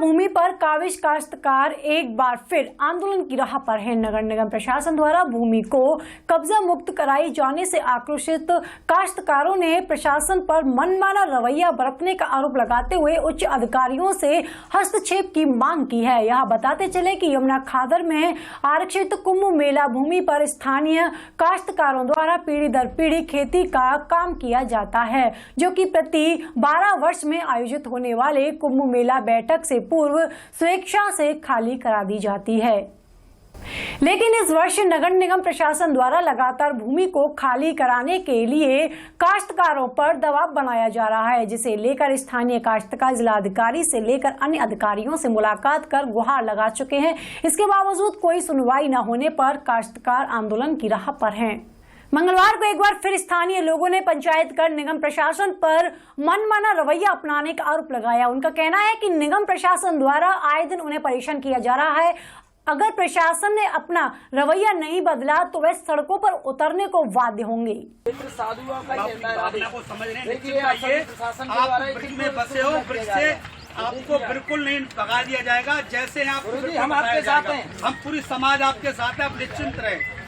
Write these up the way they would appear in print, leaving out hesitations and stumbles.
भूमि पर काबिज काश्तकार एक बार फिर आंदोलन की राह पर है। नगर निगम प्रशासन द्वारा भूमि को कब्जा मुक्त कराई जाने से आक्रोशित काश्तकारों ने प्रशासन पर मनमाना रवैया बरतने का आरोप लगाते हुए उच्च अधिकारियों से हस्तक्षेप की मांग की है। यह बताते चले कि यमुना खादर में आरक्षित कुंभ मेला भूमि पर स्थानीय काश्तकारों द्वारा पीढ़ी दर पीढ़ी खेती का काम किया जाता है, जो कि प्रति 12 वर्ष में आयोजित होने वाले कुंभ मेला बैठक से पूर्व स्वेच्छा से खाली करा दी जाती है। लेकिन इस वर्ष नगर निगम प्रशासन द्वारा लगातार भूमि को खाली कराने के लिए काश्तकारों पर दबाव बनाया जा रहा है, जिसे लेकर स्थानीय काश्तकार जिलाधिकारी से लेकर अन्य अधिकारियों से मुलाकात कर गुहार लगा चुके हैं। इसके बावजूद कोई सुनवाई न होने पर काश्तकार आंदोलन की राह पर हैं। मंगलवार को एक बार फिर स्थानीय लोगों ने पंचायत कर निगम प्रशासन पर मनमाना रवैया अपनाने का आरोप लगाया। उनका कहना है कि निगम प्रशासन द्वारा आए दिन उन्हें परेशान किया जा रहा है। अगर प्रशासन ने अपना रवैया नहीं बदला तो वे सड़कों पर उतरने को बाध्य होंगे। आपको बिल्कुल नहीं भगा दिया जाएगा। जैसे आप हम आपके साथ हैं, हम पूरी समाज आपके साथ है, आप निश्चिंत रहे।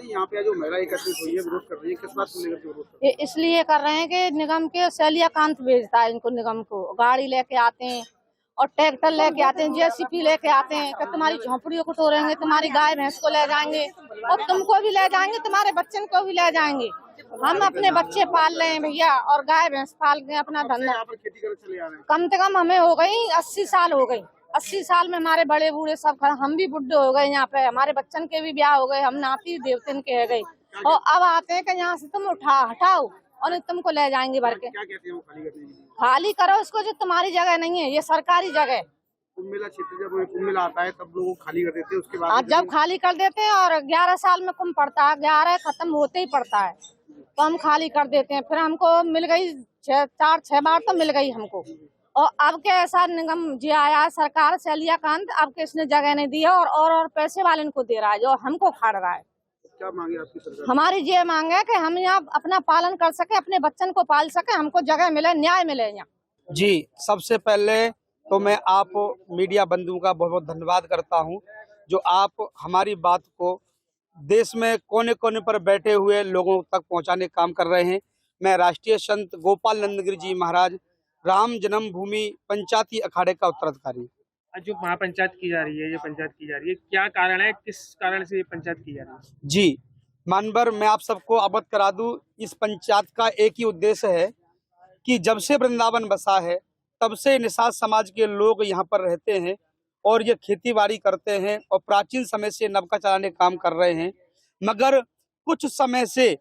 यहाँ पे जो महिला एकत्रित हुई है, विरोध कर रही है, किस बात को लेकर विरोध कर रही है? इसलिए कर रहे हैं कि निगम के शैलियाकांत भेजता है इनको, निगम को गाड़ी लेके आते हैं और ट्रैक्टर लेके आते हैं, जेसीपी लेके आते हैं कि तुम्हारी झोंपड़ियों को तोड़ेंगे, तुम्हारी गाय भैंस को ले जाएंगे और तुमको भी ले जाएंगे, तुम्हारे बच्चन को भी ले जाएंगे। हम अपने बच्चे पाल रहे हैं भैया और गाय भैंस पाल के अपना धंधा खेती कर चले आ रहे हैं। कम से कम हमें हो गई 80 साल हो गई। 80 साल में हमारे बड़े बूढ़े सब, हम भी बुढ़े हो गए यहाँ पे, हमारे बच्चन के भी ब्याह हो गए, हम नाती देवतन के है गए और अब आते हैं कि यहाँ से तुम हटाओ और तुमको ले जाएंगे भर के। क्या कहते हैं खाली करने के लिए? खाली करो इसको, जो तुम्हारी जगह नहीं है, ये सरकारी जगह है। कुंभ मेला क्षेत्र जब कुंभ मेला आता है तब लोग खाली कर देते हैं, उसके बाद जब खाली कर देते हैं और 11 साल में कुंभ पड़ता है, 11 खत्म होते ही पड़ता है तो हम खाली कर देते हैं। फिर हमको मिल गई 4-6 बार तो मिल गई हमको, और अब के ऐसा निगम जी आया सरकार शैलियाकांत, अब के इसने जगह नहीं दी है और पैसे वाले इनको दे रहा है जो हमको खाड़ रहा है। क्या मांगे आपकी सरकार? हमारी ये मांग है कि हम यहाँ अपना पालन कर सके, अपने बच्चन को पाल सके, हमको जगह मिले, न्याय मिले यहाँ। जी, सबसे पहले तो मैं आप मीडिया बंधुओं का बहुत बहुत धन्यवाद करता हूं, जो आप हमारी बात को देश में कोने कोने पर बैठे हुए लोगों तक पहुंचाने का काम कर रहे हैं। मैं राष्ट्रीय संत गोपाल नंद गिरी जी महाराज राम जन्मभूमि पंचायती अखाड़े का उत्तराधिकारी। जो महापंचायत की जा रही है, ये पंचायत की जा रही है, क्या कारण है, किस कारण से ये पंचायत की जा रही है? जी मानवर, मैं आप सबको अवगत करा दूं, इस पंचायत का एक ही उद्देश्य है कि जब से वृंदावन बसा है तब से निषाद समाज के लोग यहाँ पर रहते हैं और ये खेती बाड़ी करते हैं और प्राचीन समय से नवका चलाने का काम कर रहे हैं। मगर कुछ समय से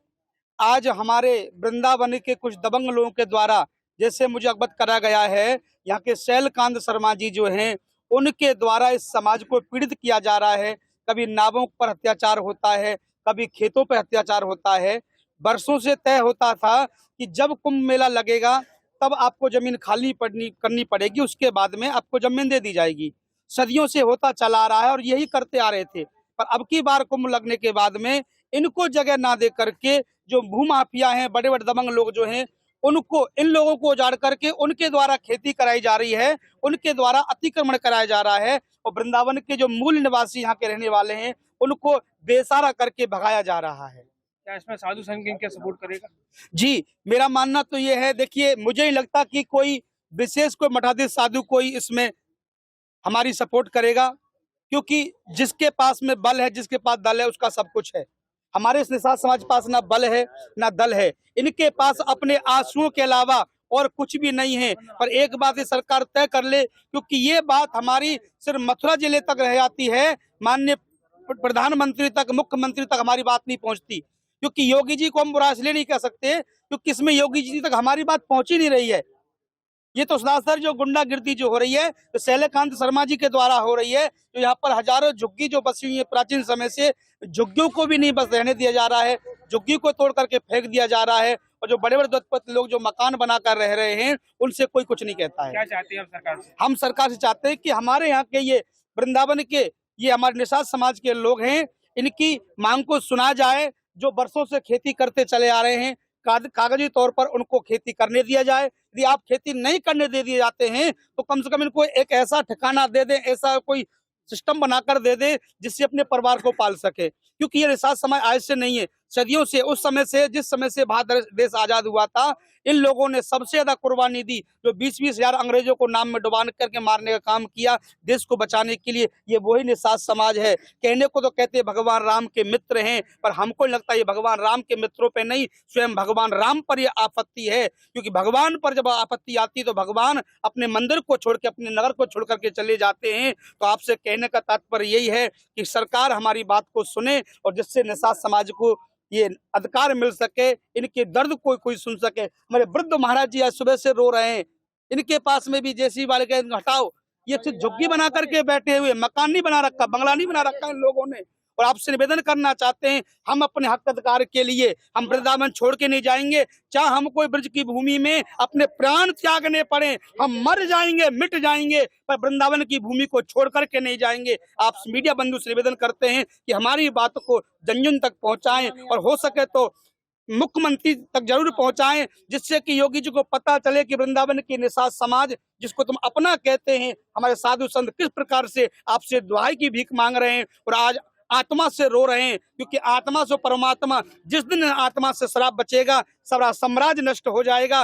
आज हमारे वृंदावन के कुछ दबंग लोगों के द्वारा, जैसे मुझे अवगत करा गया है, यहाँ के शैलकांत शर्मा जी जो हैं, उनके द्वारा इस समाज को पीड़ित किया जा रहा है। कभी नावों पर अत्याचार होता है, कभी खेतों पर अत्याचार होता है। वर्षों से तय होता था कि जब कुंभ मेला लगेगा तब आपको जमीन खाली करनी पड़ेगी, उसके बाद में आपको जमीन दे दी जाएगी। सदियों से होता चला आ रहा है और यही करते आ रहे थे, पर अब की बार कुंभ लगने के बाद में इनको जगह ना दे करके जो भूमाफिया हैं, बड़े बड़े दबंग लोग जो हैं, उनको, इन लोगों को उजाड़ करके उनके द्वारा खेती कराई जा रही है, उनके द्वारा अतिक्रमण कराया जा रहा है और वृंदावन के जो मूल निवासी यहाँ के रहने वाले हैं उनको बेसहारा करके भगाया जा रहा है। क्या इसमें साधु संघ इनका सपोर्ट करेगा? जी, मेरा मानना तो ये है, देखिए मुझे नहीं लगता कि कोई विशेष कोई मठाधीश साधु कोई इसमें हमारी सपोर्ट करेगा, क्योंकि जिसके पास में बल है, जिसके पास दल है, उसका सब कुछ है। हमारे इस निषाद समाज के पास ना बल है ना दल है, इनके पास अपने आंसुओं के अलावा और कुछ भी नहीं है। पर एक बात ये सरकार तय कर ले, क्योंकि ये बात हमारी सिर्फ मथुरा जिले तक रह जाती है, माननीय प्रधानमंत्री तक, मुख्यमंत्री तक हमारी बात नहीं पहुंचती। क्योंकि योगी जी को हम बुरा इसलिए नहीं कह सकते क्योंकि इसमें योगी जी तक हमारी बात पहुंच ही नहीं रही है। ये तो सरासर जो गुंडागिर्दी जो हो रही है, तो शैलकांत शर्मा जी के द्वारा हो रही है। जो यहाँ पर हजारों झुग्गी जो बसी हुई है प्राचीन समय से, झुग्गियों को भी नहीं बस रहने दिया जा रहा है, झुग्गी को तोड़ करके फेंक दिया जा रहा है। और जो बड़े बड़े दत्तपति लोग जो मकान बनाकर रह रहे हैं, उनसे कोई कुछ नहीं कहता है। क्या चाहते हैं आप सरकार से? हम सरकार से चाहते हैं कि हमारे यहाँ के ये वृंदावन के ये हमारे निषाद समाज के लोग हैं, इनकी मांग को सुना जाए। जो वर्षों से खेती करते चले आ रहे हैं, कागजी तौर पर उनको खेती करने दिया जाए। यदि आप खेती नहीं करने दे दिए जाते हैं तो कम से कम इनको एक ऐसा ठिकाना दे दें, ऐसा कोई सिस्टम बनाकर दे दे जिससे अपने परिवार को पाल सके, क्योंकि ये निषाद समाज आज से नहीं है, सदियों से, उस समय से, जिस समय से भारत देश आजाद हुआ था, इन लोगों ने सबसे ज्यादा कुर्बानी दी, जो 20-20 हजार अंग्रेजों को नाम में डुबा करके मारने का काम किया देश को बचाने के लिए। ये वही निषाद समाज है। कहने को तो कहते हैं भगवान राम के मित्र हैं, पर हमको लगता है ये भगवान राम के मित्रों पे नहीं, स्वयं भगवान राम पर ये आपत्ति है, क्योंकि भगवान पर जब आपत्ति आती तो भगवान अपने मंदिर को छोड़ के, अपने नगर को छोड़ करके चले जाते हैं। तो आपसे कहने का तात्पर्य यही है कि सरकार हमारी बात को सुने और जिससे निषाद समाज को ये अधिकार मिल सके, इनके दर्द को कोई सुन सके। हमारे वृद्ध महाराज जी आज सुबह से रो रहे हैं, इनके पास में भी जेसीबी वाले के हटाओ, ये सिर्फ झुग्गी बना करके बैठे हुए, मकान नहीं बना रखा, बंगला नहीं बना रखा इन लोगों ने। और आपसे निवेदन करना चाहते हैं, हम अपने हक अधिकार के लिए हम वृंदावन छोड़ के नहीं जाएंगे, चाहे हम कोई ब्रज की भूमि में अपने प्राण त्यागने पड़े, हम मर जाएंगे, मिट जाएंगे, पर वृंदावन की भूमि को छोड़ करके नहीं जाएंगे। आप मीडिया बंधु से निवेदन करते हैं कि हमारी बात को जन जन तक पहुंचाएं और हो सके तो मुख्यमंत्री तक जरूर पहुंचाएं, जिससे कि योगी जी को पता चले कि वृंदावन की निषाद समाज, जिसको तुम अपना कहते हैं, हमारे साधु संत किस प्रकार से आपसे दुहाई की भीख मांग रहे हैं और आज आत्मा से रो रहे हैं। क्योंकि आत्मा से परमात्मा, जिस दिन आत्मा से शराब बचेगा, सारा साम्राज्य नष्ट हो जाएगा।